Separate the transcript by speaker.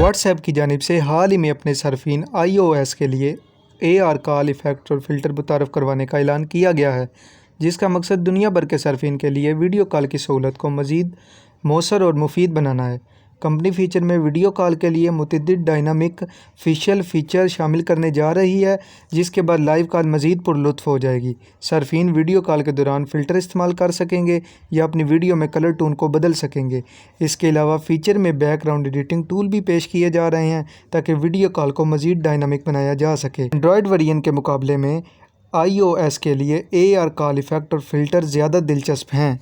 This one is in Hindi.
Speaker 1: व्हाट्सएप की जानिब से हाल ही में अपने सर्फिन iOS के लिए AR कॉल इफ़ेक्ट और फ़िल्टर मुतारफ़ करवाने का ऐलान किया गया है, जिसका मकसद दुनिया भर के सर्फिन के लिए वीडियो कॉल की सहूलत को मज़ीद मौसर और मुफीद बनाना है। कंपनी फ़ीचर में वीडियो कॉल के लिए मुतअद्दिद डायनामिक फेशियल फ़ीचर शामिल करने जा रही है, जिसके बाद लाइव कॉल मज़ीद पुरलुत्फ़ हो जाएगी। सर्फिन वीडियो कॉल के दौरान फ़िल्टर इस्तेमाल कर सकेंगे या अपनी वीडियो में कलर टोन को बदल सकेंगे। इसके अलावा फ़ीचर में बैकग्राउंड एडिटिंग टूल भी पेश किए जा रहे हैं, ताकि वीडियो कॉल को मज़ीद डायनामिक बनाया जा सके। एंड्रॉयड वेरिएंट के मुकाबले में iOS के लिए AR कॉल इफ़ेक्ट और फ़िल्टर ज़्यादा दिलचस्प हैं।